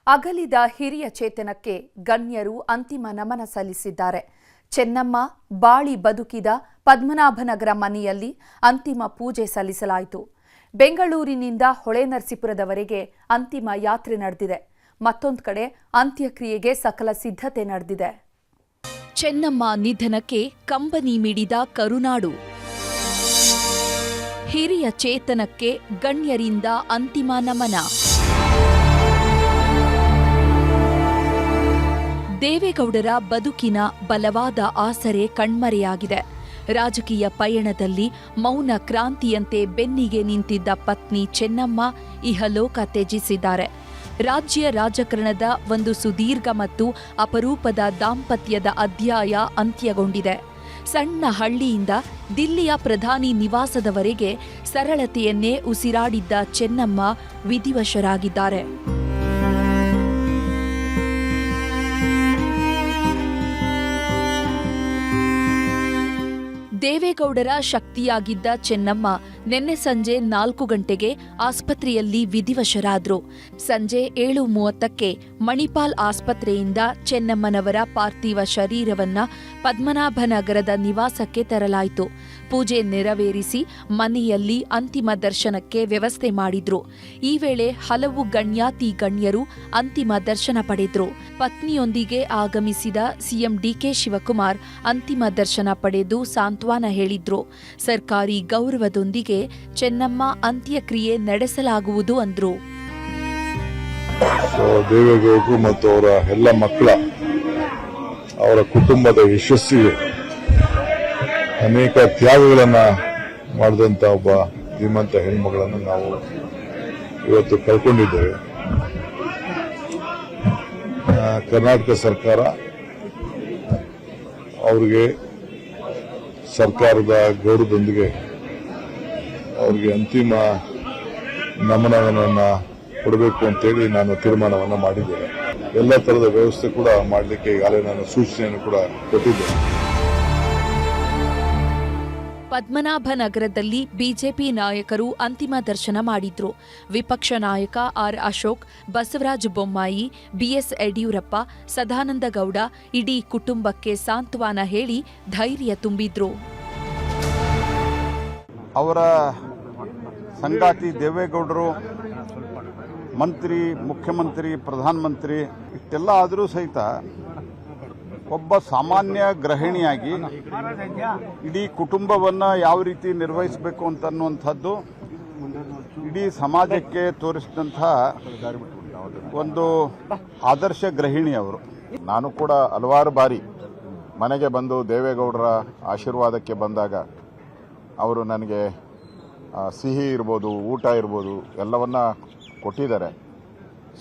ಅಗಲಿದ ಹಿರಿಯ ಚೇತನಕ್ಕೆ ಗಣ್ಯರು ಅಂತಿಮ ನಮನ ಸಲ್ಲಿಸಿದ್ದಾರೆ. ಚೆನ್ನಮ್ಮ ಬಾಳಿ ಬದುಕಿದ ಪದ್ಮನಾಭನಗರ ಮನೆಯಲ್ಲಿ ಅಂತಿಮ ಪೂಜೆ ಸಲ್ಲಿಸಲಾಯಿತು. ಬೆಂಗಳೂರಿನಿಂದ ಹೊಳೆನರಸೀಪುರದವರೆಗೆ ಅಂತಿಮ ಯಾತ್ರೆ ನಡೆದಿದೆ. ಮತ್ತೊಂದು ಕಡೆ ಅಂತ್ಯಕ್ರಿಯೆಗೆ ಸಕಲ ಸಿದ್ಧತೆ ನಡೆದಿದೆ. ಚೆನ್ನಮ್ಮ ನಿಧನಕ್ಕೆ ಕಂಬನಿ ಮಿಡಿದ ಕರುನಾಡು. ಹಿರಿಯ ಚೇತನಕ್ಕೆ ಗಣ್ಯರಿಂದ ಅಂತಿಮ ನಮನ. ದೇವೇಗೌಡರ ಬದುಕಿನ ಬಲವಾದ ಆಸರೆ ಕಣ್ಮರೆಯಾಗಿದೆ. ರಾಜಕೀಯ ಪಯಣದಲ್ಲಿ ಮೌನ ಕ್ರಾಂತಿಯಂತೆ ಬೆನ್ನಿಗೆ ನಿಂತಿದ್ದ ಪತ್ನಿ ಚೆನ್ನಮ್ಮ ಇಹಲೋಕ ತ್ಯಜಿಸಿದ್ದಾರೆ. ರಾಜ್ಯ ರಾಜಕಾರಣದ ಒಂದು ಸುದೀರ್ಘ ಮತ್ತು ಅಪರೂಪದ ದಾಂಪತ್ಯದ ಅಧ್ಯಾಯ ಅಂತ್ಯಗೊಂಡಿದೆ. ಸಣ್ಣ ಹಳ್ಳಿಯಿಂದ ದಿಲ್ಲಿಯ ಪ್ರಧಾನಿ ನಿವಾಸದವರೆಗೆ ಸರಳತೆಯನ್ನೇ ಉಸಿರಾಡಿದ್ದ ಚೆನ್ನಮ್ಮ ವಿಧಿವಶರಾಗಿದ್ದಾರೆ. ದೇವೇಗೌಡರ ಶಕ್ತಿಯಾಗಿದ್ದ ಚೆನ್ನಮ್ಮ ನಿನ್ನೆ ಸಂಜೆ 4 ಗಂಟೆಗೆ ಆಸ್ಪತ್ರೆಯಲ್ಲಿ ವಿಧಿವಶರಾದ್ರು. ಸಂಜೆ 7:30ಕ್ಕೆ ಮಣಿಪಾಲ್ ಆಸ್ಪತ್ರೆಯಿಂದ ಚೆನ್ನಮ್ಮನವರ ಪಾರ್ಥಿವ ಶರೀರವನ್ನ ಪದ್ಮನಾಭನಗರದ ನಿವಾಸಕ್ಕೆ ತರಲಾಯಿತು. ಪೂಜೆ ನೆರವೇರಿಸಿ ಮನೆಯಲ್ಲಿ ಅಂತಿಮ ದರ್ಶನಕ್ಕೆ ವ್ಯವಸ್ಥೆ ಮಾಡಿದ್ರು. ಈ ವೇಳೆ ಹಲವು ಗಣ್ಯಾತಿ ಗಣ್ಯರು ಅಂತಿಮ ದರ್ಶನ ಪಡೆದ್ರು. ಪತ್ನಿಯೊಂದಿಗೆ ಆಗಮಿಸಿದ ಸಿಎಂ ಡಿಕೆ ಶಿವಕುಮಾರ್ ಅಂತಿಮ ದರ್ಶನ ಪಡೆದು ಸಾಂತ್ವನ ಹೇಳಿದ್ರು. ಸರ್ಕಾರಿ ಗೌರವದೊಂದಿಗೆ ಚೆನ್ನಮ್ಮ ಅಂತ್ಯಕ್ರಿಯೆ ನಡೆಸಲಾಗುವುದು ಅಂದ್ರು. ದೇವೇಗೌಡರು ಮತ್ತು ಅವರ ಎಲ್ಲ ಮಕ್ಕಳ ಅವರ ಕುಟುಂಬದ ಯಶಸ್ಸಿಗೆ ಅನೇಕ ತ್ಯಾಗಗಳನ್ನ ಮಾಡಿದಂತ ಒಬ್ಬ ಧೀಮಂತ ಹೆಣ್ಮಗಳನ್ನು ನಾವು ಇವತ್ತು ಕಳ್ಕೊಂಡಿದ್ದೇವೆ. ಕರ್ನಾಟಕ ಸರ್ಕಾರ ಅವರಿಗೆ ಸರ್ಕಾರದ ಗೌರವದೊಂದಿಗೆ ಅವರಿಗೆ ಅಂತಿಮ ನಮನವನ್ನು ಕೊಡಬೇಕು ಅಂತೇಳಿ ನಾನು ತೀರ್ಮಾನವನ್ನು ಮಾಡಿದ್ದೇನೆ. ಎಲ್ಲ ತರಹದ ವ್ಯವಸ್ಥೆ ಕೂಡ ಮಾಡಲಿಕ್ಕೆ ಈಗಾಗಲೇ ನಾನು ಸೂಚನೆಯನ್ನು ಕೂಡ ಕೊಟ್ಟಿದ್ದೇನೆ. ಪದ್ಮನಾಭನಗರದಲ್ಲಿ ಬಿಜೆಪಿ ನಾಯಕರು ಅಂತಿಮ ದರ್ಶನ ಮಾಡಿದ್ರು. ವಿಪಕ್ಷ ನಾಯಕ ಆರ್ ಅಶೋಕ್, ಬಸವರಾಜ ಬೊಮ್ಮಾಯಿ, ಬಿಎಸ್ ಯಡಿಯೂರಪ್ಪ, ಸದಾನಂದ ಗೌಡ ಇಡೀ ಕುಟುಂಬಕ್ಕೆ ಸಾಂತ್ವನ ಹೇಳಿ ಧೈರ್ಯ ತುಂಬಿದ್ರು. ಅವರ ಸಂಗಾತಿ ದೇವೇಗೌಡರು ಮಂತ್ರಿ, ಮುಖ್ಯಮಂತ್ರಿ, ಪ್ರಧಾನಮಂತ್ರಿ ಇಷ್ಟೆಲ್ಲ ಆದರೂ ಸಹಿತ ಒಬ್ಬ ಸಾಮಾನ್ಯ ಗೃಹಿಣಿಯಾಗಿ ಇಡೀ ಕುಟುಂಬವನ್ನು ಯಾವ ರೀತಿ ನಿರ್ವಹಿಸಬೇಕು ಅಂತನ್ನುವಂಥದ್ದು ಇಡೀ ಸಮಾಜಕ್ಕೆ ತೋರಿಸಿದಂತಹ ಒಂದು ಆದರ್ಶ ಗೃಹಿಣಿ ಅವರು. ನಾನು ಕೂಡ ಹಲವಾರು ಬಾರಿ ಮನೆಗೆ ಬಂದು ದೇವೇಗೌಡರ ಆಶೀರ್ವಾದಕ್ಕೆ ಬಂದಾಗ ಅವರು ನನಗೆ ಸಿಹಿ ಇರ್ಬೋದು, ಊಟ ಇರ್ಬೋದು ಎಲ್ಲವನ್ನ ಕೊಟ್ಟಿದ್ದಾರೆ.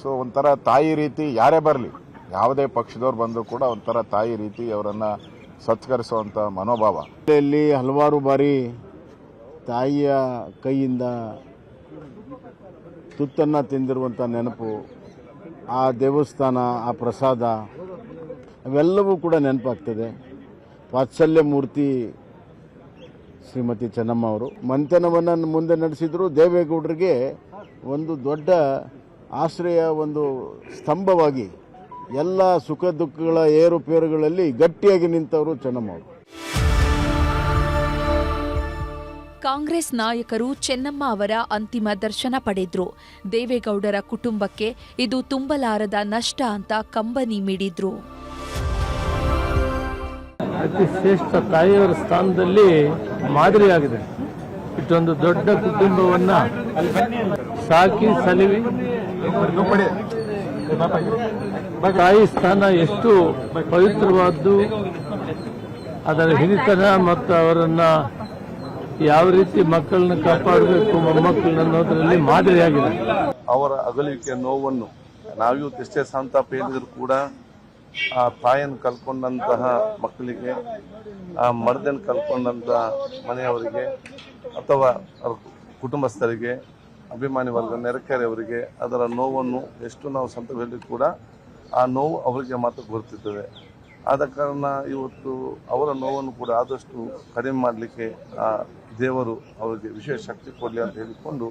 ಸೊ ಒಂಥರ ತಾಯಿ ರೀತಿ ಯಾರೇ ಬರಲಿ, ಯಾವುದೇ ಪಕ್ಷದವ್ರು ಬಂದರೂ ಕೂಡ ಒಂಥರ ತಾಯಿ ರೀತಿ ಅವರನ್ನು ಸತ್ಕರಿಸುವಂಥ ಮನೋಭಾವ. ಇಲ್ಲಿ ಹಲವಾರು ಬಾರಿ ತಾಯಿಯ ಕೈಯಿಂದ ತುತ್ತನ್ನು ತಿಂದಿರುವಂಥ ನೆನಪು, ಆ ದೇವಸ್ಥಾನ, ಆ ಪ್ರಸಾದ ಅವೆಲ್ಲವೂ ಕೂಡ ನೆನಪಾಗ್ತದೆ. ವಾತ್ಸಲ್ಯ ಮೂರ್ತಿ ಶ್ರೀಮತಿ ಚೆನ್ನಮ್ಮ ಅವರು ಮಂಥನವನ್ನು ಮುಂದೆ ನಡೆಸಿದ್ರು. ದೇವೇಗೌಡರಿಗೆ ಒಂದು ದೊಡ್ಡ ಆಶ್ರಯ, ಒಂದು ಸ್ತಂಭವಾಗಿ ಎಲ್ಲ ಸುಖ ದುಃಖಗಳ ಏರುಪೇರುಗಳಲ್ಲಿ ಗಟ್ಟಿಯಾಗಿ ನಿಂತವರು ಚೆನ್ನಮ್ಮ ಅವರು. ಕಾಂಗ್ರೆಸ್ ನಾಯಕರು ಚೆನ್ನಮ್ಮ ಅವರ ಅಂತಿಮ ದರ್ಶನ ಪಡೆದ್ರು. ದೇವೇಗೌಡರ ಕುಟುಂಬಕ್ಕೆ ಇದು ತುಂಬಲಾರದ ನಷ್ಟ ಅಂತ ಕಂಬನಿ ಮಿಡಿದ್ರು. ಅತಿ ಶ್ರೇಷ್ಠ ತಾಯಿಯವರ ಸ್ಥಾನದಲ್ಲಿ ಮಾದರಿಯಾಗಿದೆ. ಇಷ್ಟೊಂದು ದೊಡ್ಡ ಕುಟುಂಬವನ್ನ ಸಾಕಿ ಸಲಿವಿ ತಾಯಿ ಸ್ಥಾನ ಎಷ್ಟು ಪವಿತ್ರವಾದ್ದು, ಅದರ ಹಿರಿತನ ಮತ್ತು ಅವರನ್ನ ಯಾವ ರೀತಿ ಮಕ್ಕಳನ್ನ ಕಾಪಾಡಬೇಕು, ಮೊಮ್ಮಕ್ಕಳನ್ನ ಅನ್ನೋದ್ರಲ್ಲಿ ಮಾದರಿಯಾಗಿದೆ. ಅವರ ಅಗಲಿಕೆಯ ನೋವನ್ನು ನಾವಿವತ್ತು ಎಷ್ಟೇ ಸಂತಾಪ ಹೇಳಿದ್ರು ಕೂಡ ಆ ತಾಯಿಯನ್ನು ಕಲ್ಕೊಂಡಂತಹ ಮಕ್ಕಳಿಗೆ, ಆ ಮರದನ್ನು ಕಲ್ಕೊಂಡಂತಹ ಮನೆಯವರಿಗೆ ಅಥವಾ ಕುಟುಂಬಸ್ಥರಿಗೆ, ಅಭಿಮಾನಿ ವರ್ಗ, ನೆರೆಕೆರೆಯವರಿಗೆ ಅದರ ನೋವನ್ನು ಎಷ್ಟು ನಾವು ಸಂತಾಪ ಹೇಳಿದ್ರು ಕೂಡ ಆ ನೋವು ಅವರಿಗೆ ಮಾತ್ರ ಗೊತ್ತಿರ್ತದೆ. ಆದ ಕಾರಣ ಇವತ್ತು ಅವರ ನೋವನ್ನು ಕೂಡ ಆದಷ್ಟು ಕಡಿಮೆ ಮಾಡಲಿಕ್ಕೆ ಆ ದೇವರು ಅವರಿಗೆ ವಿಶೇಷ ಶಕ್ತಿ ಕೊಡಲಿ ಅಂತ ಹೇಳಿಕೊಂಡು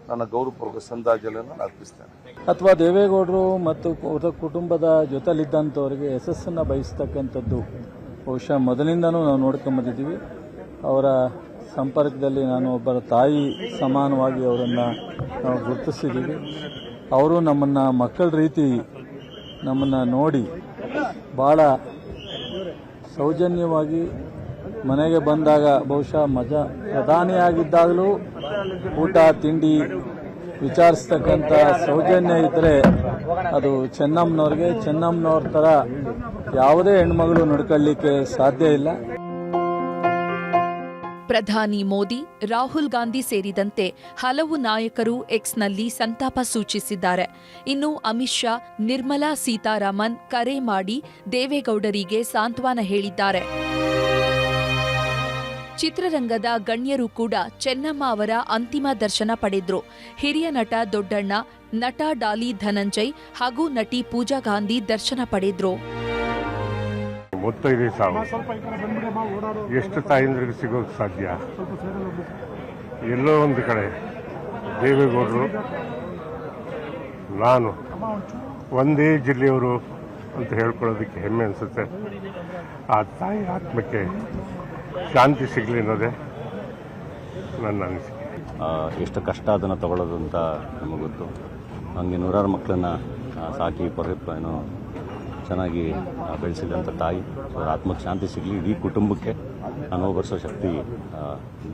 ನನ್ನ ಗೌರವಪೂರ್ವಕ ಶ್ರದ್ಧಾಂಜಲಿಯನ್ನು ಅರ್ಪಿಸ್ತೇನೆ. ಅಥವಾ ದೇವೇಗೌಡರು ಮತ್ತು ಅವರ ಕುಟುಂಬದ ಜೊತೆಲಿದ್ದಂಥವರಿಗೆ ಯಶಸ್ಸನ್ನು ಬಯಸ್ತಕ್ಕಂಥದ್ದು ಬಹುಶಃ ಮೊದಲಿಂದನೂ ನಾವು ನೋಡ್ಕೊಂಬಂದಿದ್ದೀವಿ. ಅವರ ಸಂಪರ್ಕದಲ್ಲಿ ನಾನು ಒಬ್ಬರ ತಾಯಿ ಸಮಾನವಾಗಿ ಅವರನ್ನು ನಾವು ಗುರುತಿಸಿದ್ದೀವಿ. ಅವರು ನಮ್ಮನ್ನು ಮಕ್ಕಳ ರೀತಿ ನಮ್ಮನ್ನು ನೋಡಿ ಭಾಳ ಸೌಜನ್ಯವಾಗಿ ಮನೆಗೆ ಬಂದಾಗ ಬಹುಶಃ ಪ್ರಧಾನಿಯಾಗಿದ್ದಾಗಲೂ ಊಟ ತಿಂಡಿ ವಿಚಾರಿಸ್ತಕ್ಕಂಥ ಸೌಜನ್ಯ ಇದ್ದರೆ ಅದು ಚೆನ್ನಮ್ಮನವ್ರ ಥರ ಯಾವುದೇ ಹೆಣ್ಮಗಳು ನಡ್ಕೊಳ್ಳಿಕ್ಕೆ ಸಾಧ್ಯ ಇಲ್ಲ. ಪ್ರಧಾನಿ ಮೋದಿ, ರಾಹುಲ್ ಗಾಂಧಿ ಸೇರಿದಂತೆ ಹಲವು ನಾಯಕರು ಎಕ್ಸ್ನಲ್ಲಿ ಸಂತಾಪ ಸೂಚಿಸಿದ್ದಾರೆ. ಇನ್ನು ಅಮಿತ್ ಶಾ, ನಿರ್ಮಲಾ ಸೀತಾರಾಮನ್ ಕರೆ ಮಾಡಿ ದೇವೇಗೌಡರಿಗೆ ಸಾಂತ್ವನ ಹೇಳಿದ್ದಾರೆ. ಚಿತ್ರರಂಗದ ಗಣ್ಯರು ಕೂಡ ಚೆನ್ನಮ್ಮ ಅವರ ಅಂತಿಮ ದರ್ಶನ ಪಡೆದ್ರು. ಹಿರಿಯ ನಟ ದೊಡ್ಡಣ್ಣ, ನಟ ಡಾಲಿ ಧನಂಜಯ್ ಹಾಗೂ ನಟಿ ಪೂಜಾ ಗಾಂಧಿ ದರ್ಶನ ಪಡೆದ್ರು. ಮುತ್ತೈದೆ ಸಾವು ಎಷ್ಟು ತಾಯಂದ್ರಿಗೆ ಸಿಗೋದು ಸಾಧ್ಯ? ಎಲ್ಲೋ ಒಂದು ಕಡೆ ದೇವೇಗೌಡರು ನಾನು ಒಂದೇ ಜಿಲ್ಲೆಯವರು ಅಂತ ಹೇಳ್ಕೊಳ್ಳೋದಕ್ಕೆ ಹೆಮ್ಮೆ ಅನಿಸುತ್ತೆ. ಆ ತಾಯಿ ಆತ್ಮಕ್ಕೆ ಶಾಂತಿ ಸಿಗಲಿ ಅನ್ನೋದೇ ನನ್ನ ಅನಿಸಿಕೆ. ಎಷ್ಟು ಕಷ್ಟ ಅದನ್ನು ತಗೊಳ್ಳೋದು ಅಂತ ನಮಗೆ ಗೊತ್ತು. ಹಾಗೆ ನೂರಾರು ಮಕ್ಕಳನ್ನು ಸಾಕಿ ಏನೋ ಚೆನ್ನಾಗಿ ಬೆಳೆಸಿದಂಥ ತಾಯಿ, ಅವರ ಆತ್ಮಕ್ಕೆ ಶಾಂತಿ ಸಿಗಲಿ, ಇಡೀ ಕುಟುಂಬಕ್ಕೆ ಅನುಭವಿಸೋ ಶಕ್ತಿ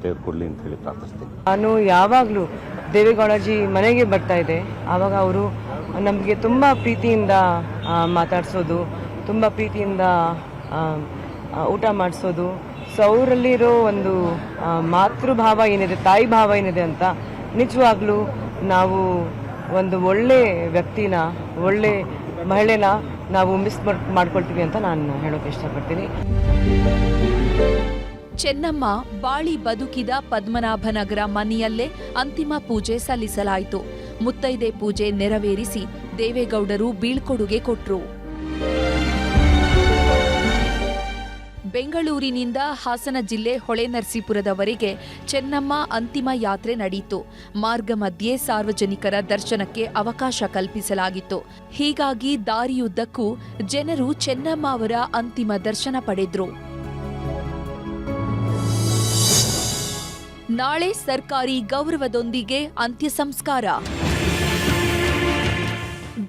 ದೇವ್ರು ಕೊಡಲಿ ಅಂತ ಹೇಳಿ ಪ್ರಾರ್ಥಿಸ್ತೀನಿ. ನಾನು ಯಾವಾಗಲೂ ದೇವೇಗೌಡಜಿ ಮನೆಗೆ ಬರ್ತಾ ಇದೆ, ಆವಾಗ ಅವರು ನಮಗೆ ತುಂಬ ಪ್ರೀತಿಯಿಂದ ಮಾತಾಡಿಸೋದು, ತುಂಬ ಪ್ರೀತಿಯಿಂದ ಊಟ ಮಾಡಿಸೋದು. ಸೊ ಅವರಲ್ಲಿರೋ ಒಂದು ಮಾತೃಭಾವ ಏನಿದೆ, ತಾಯಿ ಭಾವ ಏನಿದೆ ಅಂತ ನಿಜವಾಗ್ಲೂ ನಾವು ಒಂದು ಒಳ್ಳೆ ವ್ಯಕ್ತಿನ, ಒಳ್ಳೆ ಮಹಿಳೆನ ನಾವು ಮಿಸ್ ಮಾಡ್ಕೊಳ್ತೀವಿ ಅಂತ ನಾನು ಹೇಳೋಕೆ ಇಷ್ಟಪಡ್ತೀನಿ. ಚೆನ್ನಮ್ಮ ಬಾಳಿ ಬದುಕಿದ ಪದ್ಮನಾಭನಗರ ಮನೆಯಲ್ಲೇ ಅಂತಿಮ ಪೂಜೆ ಸಲ್ಲಿಸಲಾಯಿತು. ಮುತ್ತೈದೆ ಪೂಜೆ ನೆರವೇರಿಸಿ ದೇವೇಗೌಡರು ಬೀಳ್ಕೊಡುಗೆ ಕೊಟ್ರು. ಬೆಂಗಳೂರಿನಿಂದ ಹಾಸನ ಜಿಲ್ಲೆ ಹೊಳೆನರಸೀಪುರದವರೆಗೆ ಚೆನ್ನಮ್ಮ ಅಂತಿಮ ಯಾತ್ರೆ ನಡೆಯಿತು. ಮಾರ್ಗ ಮಧ್ಯೆ ಸಾರ್ವಜನಿಕರ ದರ್ಶನಕ್ಕೆ ಅವಕಾಶ ಕಲ್ಪಿಸಲಾಗಿತ್ತು. ಹೀಗಾಗಿ ದಾರಿಯುದ್ದಕ್ಕೂ ಜನರು ಚೆನ್ನಮ್ಮ ಅವರ ಅಂತಿಮ ದರ್ಶನ ಪಡೆದ್ರು. ನಾಳೆ ಸರ್ಕಾರಿ ಗೌರವದೊಂದಿಗೆ ಅಂತ್ಯ ಸಂಸ್ಕಾರ.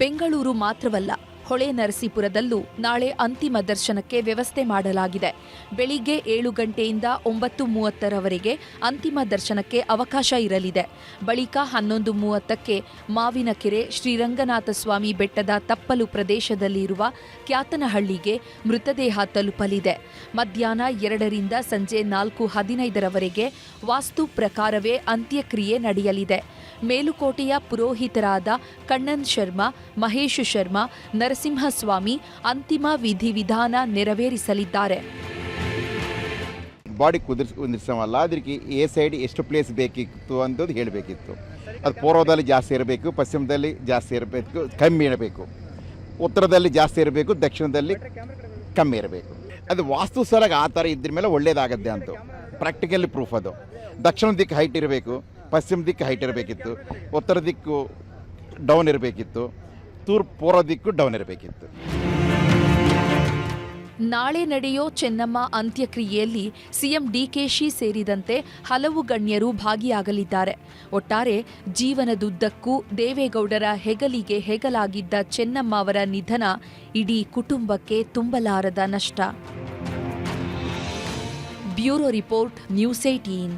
ಬೆಂಗಳೂರು ಮಾತ್ರವಲ್ಲ, ಹೊಳೆನರಸೀಪುರದಲ್ಲೂ ನಾಳೆ ಅಂತಿಮ ದರ್ಶನಕ್ಕೆ ವ್ಯವಸ್ಥೆ ಮಾಡಲಾಗಿದೆ. ಬೆಳಿಗ್ಗೆ 7 ಗಂಟೆಯಿಂದ 9:30ರವರೆಗೆ ಅಂತಿಮ ದರ್ಶನಕ್ಕೆ ಅವಕಾಶ ಇರಲಿದೆ. ಬಳಿಕ 11:30ಕ್ಕೆ ಮಾವಿನಕೆರೆ ಶ್ರೀರಂಗನಾಥಸ್ವಾಮಿ ಬೆಟ್ಟದ ತಪ್ಪಲು ಪ್ರದೇಶದಲ್ಲಿರುವ ಕ್ಯಾತನಹಳ್ಳಿಗೆ ಮೃತದೇಹ ತಲುಪಲಿದೆ. ಮಧ್ಯಾಹ್ನ 2ರಿಂದ ಸಂಜೆ 4:15ರವರೆಗೆ ವಾಸ್ತು ಪ್ರಕಾರವೇ ಅಂತ್ಯಕ್ರಿಯೆ ನಡೆಯಲಿದೆ. ಮೇಲುಕೋಟೆಯ ಪುರೋಹಿತರಾದ ಕಣ್ಣನ್ ಶರ್ಮಾ, ಮಹೇಶ್ ಶರ್ಮಾ, ನರಸಿಂಹಸ್ವಾಮಿ ಅಂತಿಮ ವಿಧಿವಿಧಾನ ನೆರವೇರಿಸಲಿದ್ದಾರೆ. ಬಾಡಿ ಕುದಿರ್ಸವಲ್ಲ, ಅದಕ್ಕೆ ಎ ಸೈಡ್ ಎಷ್ಟು ಪ್ಲೇಸ್ ಬೇಕಿತ್ತು ಅನ್ನೋದು ಹೇಳಬೇಕಿತ್ತು. ಅದು ಪೂರ್ವದಲ್ಲಿ ಜಾಸ್ತಿ ಇರಬೇಕು, ಪಶ್ಚಿಮದಲ್ಲಿ ಜಾಸ್ತಿ ಇರಬೇಕು, ಕಮ್ಮಿ ಇರಬೇಕು, ಉತ್ತರದಲ್ಲಿ ಜಾಸ್ತಿ ಇರಬೇಕು, ದಕ್ಷಿಣದಲ್ಲಿ ಕಮ್ಮಿ ಇರಬೇಕು. ಅದು ವಾಸ್ತು ಸರಾಗಿ ಆ ಥರ ಇದ್ರ ಮೇಲೆ ಒಳ್ಳೇದಾಗತ್ತೆ ಅಂತ ಪ್ರಾಕ್ಟಿಕಲಿ ಪ್ರೂಫ್. ಅದು ದಕ್ಷಿಣ ದಿಕ್ಕು ಹೈಟ್ ಇರಬೇಕು, ಪಶ್ಚಿಮ ದಿಕ್ಕು ಹೈಟ್ ಇರಬೇಕಿತ್ತು, ಉತ್ತರ ದಿಕ್ಕು ಡೌನ್ ಇರಬೇಕಿತ್ತು, ಪೂರ್ವ ದಿಕ್ಕು ಡೌನ್ ಇರಬೇಕಿತ್ತು. ನಾಳೆ ನಡೆಯೋ ಚೆನ್ನಮ್ಮ ಅಂತ್ಯಕ್ರಿಯೆಯಲ್ಲಿ ಸಿಎಂ ಡಿಕೆಶಿ ಸೇರಿದಂತೆ ಹಲವು ಗಣ್ಯರು ಭಾಗಿಯಾಗಲಿದ್ದಾರೆ. ಒಟ್ಟಾರೆ ಜೀವನದುದ್ದಕ್ಕೂ ದೇವೇಗೌಡರ ಹೆಗಲಿಗೆ ಹೆಗಲಾಗಿದ್ದ ಚೆನ್ನಮ್ಮ ಅವರ ನಿಧನ ಇಡೀ ಕುಟುಂಬಕ್ಕೆ ತುಂಬಲಾರದ ನಷ್ಟ. Bureau report, news 18.